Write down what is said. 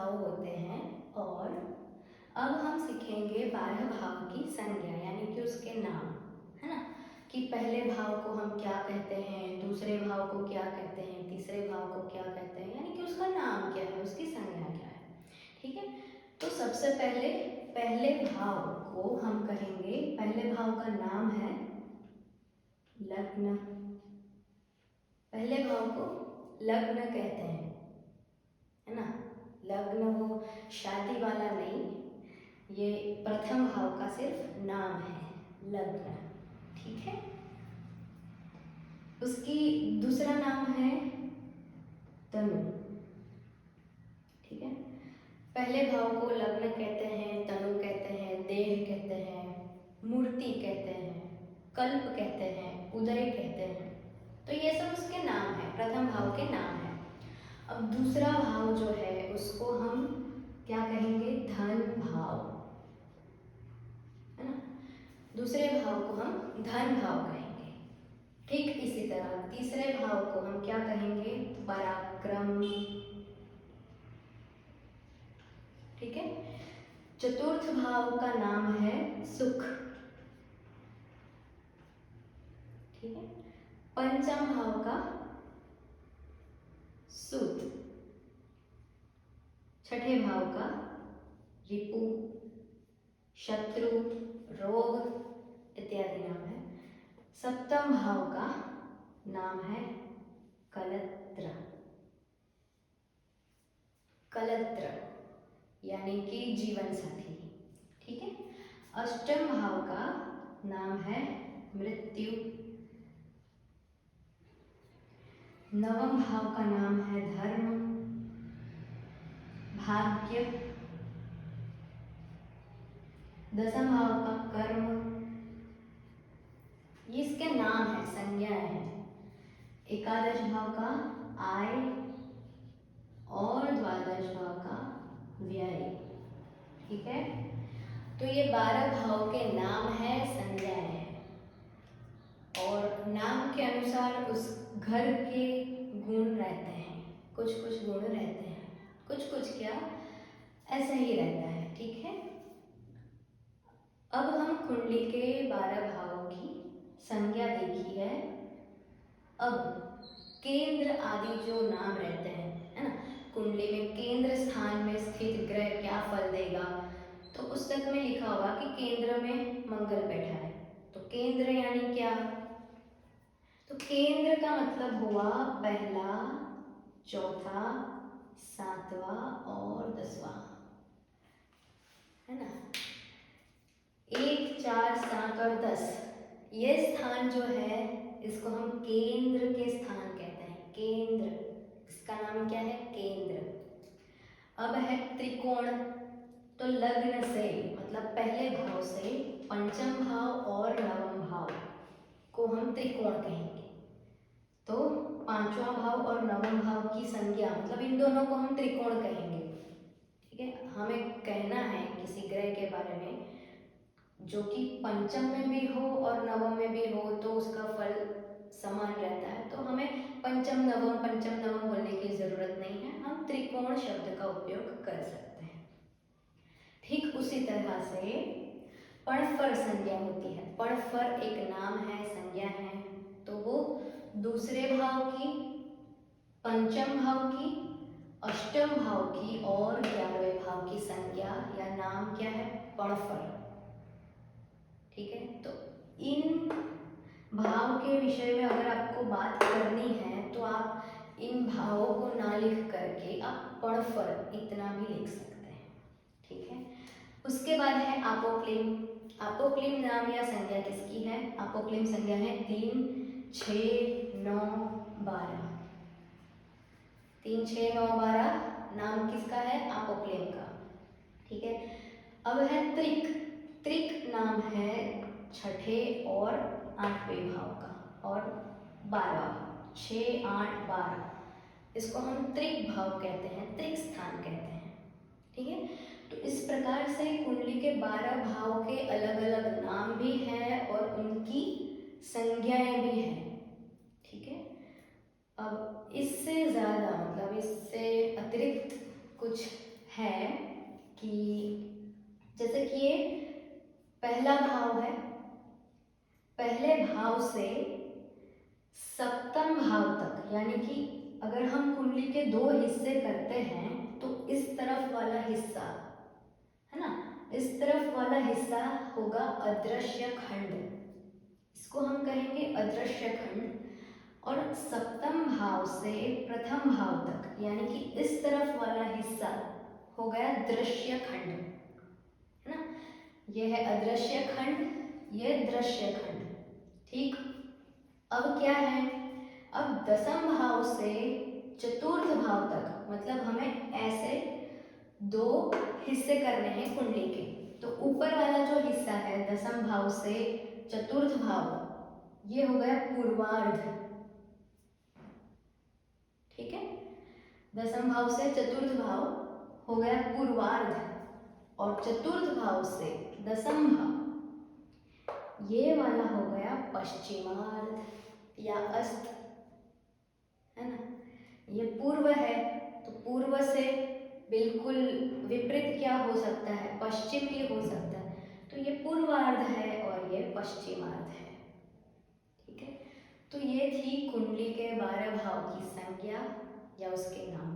भाव होते हैं। और अब हम सीखेंगे 12 भाव की संज्ञा यानी कि उसके नाम, है ना, कि पहले भाव को हम क्या कहते हैं, दूसरे भाव को क्या कहते हैं, तीसरे भाव को क्या कहते हैं, यानी कि उसका नाम क्या है, उसकी संज्ञा क्या है। ठीक है, तो सबसे पहले पहले भाव को हम कहेंगे, पहले भाव का नाम है लग्न। पहले भाव को लग्न कहते हैं, है ना। लग्न वो शादी वाला नहीं, ये प्रथम भाव का सिर्फ नाम है, लग्न। ठीक है, उसकी दूसरा नाम है तनु। ठीक है, पहले भाव को लग्न कहते हैं, तनु कहते हैं, देह कहते हैं, मूर्ति कहते हैं, कल्प कहते हैं, उदय कहते हैं। तो ये सब उसके नाम है, प्रथम भाव के नाम है। अब दूसरा भाव जो है उसको हम क्या कहेंगे, धन भाव, है ना। दूसरे भाव को हम धन भाव कहेंगे। ठीक इसी तरह तीसरे भाव को हम क्या कहेंगे, पराक्रम। ठीक है, चतुर्थ भाव का नाम है सुख। ठीक है, पंचम भाव का सूत, छठे भाव का रिपु, शत्रु, रोग इत्यादि नाम है। सप्तम भाव का नाम है कलत्र। कलत्र यानी कि जीवन साथी। ठीक है, अष्टम भाव का नाम है मृत्यु। नवम भाव का नाम है धर्म, भाग्य। दसम भाव का कर्म। ये इसके नाम है, संज्ञाएं हैं। एकादश भाव का आय और द्वादश भाव का व्यय। ठीक है, तो ये 12 भाव के नाम है, संज्ञाएं हैं। और नाम के अनुसार उस घर के गुण रहते हैं, कुछ कुछ गुण रहते हैं, कुछ कुछ क्या ऐसा ही रहता है। ठीक है, अब हम कुंडली के 12 भावों की संज्ञा देखी है। अब केंद्र आदि जो नाम रहते हैं, है ना, कुंडली में केंद्र स्थान में स्थित ग्रह क्या फल देगा, तो पुस्तक में लिखा होगा कि केंद्र में मंगल बैठा है। तो केंद्र यानी क्या, तो केंद्र का मतलब हुआ पहला, चौथा, सातवां और 10वां, है ना। 1, 4, 7 और 10 ये स्थान जो है इसको हम केंद्र के स्थान कहते हैं। केंद्र, इसका नाम क्या है, केंद्र। अब है त्रिकोण, तो लग्न से मतलब पहले भाव से पंचम भाव और नवम भाव को हम त्रिकोण कहेंगे। तो पांचवा भाव और नवम भाव की संज्ञा मतलब इन दोनों को हम त्रिकोण कहेंगे। ठीक है, हमें कहना है किसी ग्रह के बारे में जो कि पंचम में भी हो और नवम में भी हो तो उसका फल समान रहता है, तो हमें पंचम नवम बोलने की जरूरत नहीं है, हम त्रिकोण शब्द का उपयोग कर सकते हैं। ठीक उसी तरह से पणफर संज्ञा होती है। पणफर एक नाम है, संज्ञा है, तो वो दूसरे भाव की, पंचम भाव की, अष्टम भाव की और 11वें भाव की संज्ञा या नाम क्या है, पणफर। ठीक है, तो इन भाव के विषय में अगर आपको बात करनी है तो आप इन भावों को ना लिख करके आप पणफर इतना भी लिख सकते हैं। ठीक है, उसके बाद है आपोक्लिम। आपोक्लिम नाम या संज्ञा किसकी है, आपोक्लिम संज्ञा है 3, 6, 9, 12। 3, 6, 9, 12 नाम किसका है, आपोक्लिम का। ठीक है, अब है त्रिक। त्रिक नाम है छठे और 8वें भाव का और 12, 6, 8, 12 इसको हम त्रिक भाव कहते हैं, त्रिक स्थान कहते हैं। ठीक है, तो इस प्रकार से कुंडली के 12 भाव के अलग अलग नाम भी हैं और उनकी संज्ञाएं भी हैं। ठीक है, अब इससे ज़्यादा मतलब इससे अतिरिक्त कुछ है कि जैसे कि ये पहला भाव है, पहले भाव से सप्तम भाव तक, यानी कि अगर हम कुंडली के 2 हिस्से करते हैं तो इस तरफ वाला हिस्सा है ना, इस तरफ वाला हिस्सा होगा अदृश्य खंड, इसको हम कहेंगे अदृश्य खंड। और सप्तम भाव से प्रथम भाव तक, यानी कि इस तरफ वाला हिस्सा हो गया दृश्य खंड, है ना। यह है अदृश्य खंड, यह दृश्य खंड। ठीक, अब क्या है, अब दसम भाव से चतुर्थ भाव तक, मतलब हमें ऐसे 2 हिस्से करने हैं कुंडली के। तो ऊपर वाला जो हिस्सा है दसम भाव से चतुर्थ भाव, ये हो गया पूर्वार्ध। ठीक है, दसम भाव से चतुर्थ भाव हो गया पूर्वार्ध, और चतुर्थ भाव से दसम भाव ये वाला हो गया पश्चिमार्ध या अस्त, है ना। ये पूर्व है, तो पूर्व से बिल्कुल विपरीत क्या हो सकता है, पश्चिम ही हो सकता है। तो ये पूर्वार्ध है और ये पश्चिमार्ध है। ठीक है, तो ये थी कुंडली के 12 भाव की संज्ञा या उसके नाम।